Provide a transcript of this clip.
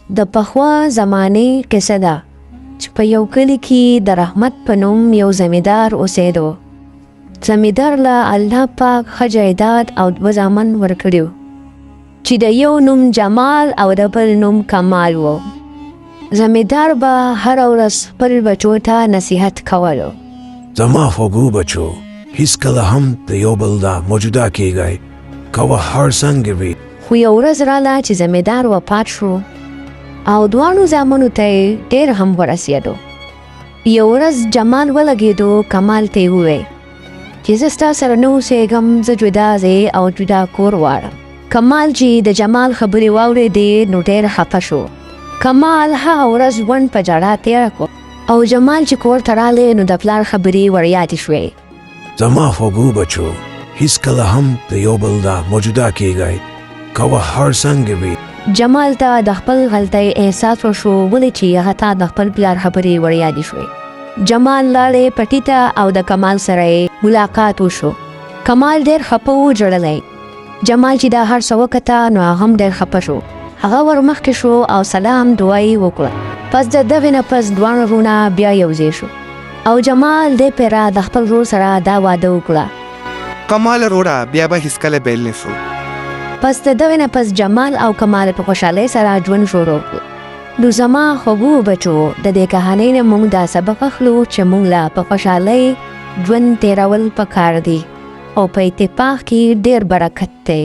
د پخوا زمانې کیسه ده چې په یو کلي کې د رحمت په نوم یو زمیندار اوسېدو. زمیندار له الله پاک ښه جایداد او 2 زامن ورکړي چې د یو نوم جمال او د بل نوم کمال و. زمیندار به هره ورځ خپل بچو ته نصیحت کولو. زما خوږو بچو، هیڅکله هم د یو بل نه موجوده کیږئ، که هر څنګه وي. خو یو ورځ راله چې زمیندار وفات شو او دواړو زامنو ته یې ډېر هم ورسېدو. یو ورځ جمال ولګېدو کمال ته یې وویل چې زه ستا سره نه اوسېږم، زه جدا ځای او جدا کور غواړم. کمال چې د جمال خبرې واورېدې نو ډېر خفه شو. کمال هغه ورځ ژوند په ژړا تېره کړه او جمال چې کور ته راغلی نو د پلار خبرې ور یادې شوې. زما خوږو بچو، هیڅکله هم د یو بل نه موجوده کیږئ، که هر څنګه وي. جمال ته د خپل غلطۍ احساس وشو، ولې چې هغه ته د خپل پلار خبرې ور یادې شوې. جمال لاړې پټي ته او د کمال سره یې ملاقات وشو. کمال ډېر خفه و، ژړلی. جمال چې دا هر څه وکته نو هغه هم ډېر خفه شو. هغه ور مخکې شو او سلام دعا یې وکړه. پس د دغې نه پس دواړه وروڼه بیا یو ځای شو او جمال دې پیره د خپل ورور سره دا واده وکړه. کمال وروره بیا به هیڅکله بیل نه شو. پس د دغې نه پس جمال او کمال په خوشحالۍ سره ژوند شروع کړو. نو زما خوږو بچو، د دې کهانۍ نه موږ دا سبق اخلو چې موږ له په خوشحالۍ ژوند تېرول پکار دي او په اتفاق کې ډېر برکت دی.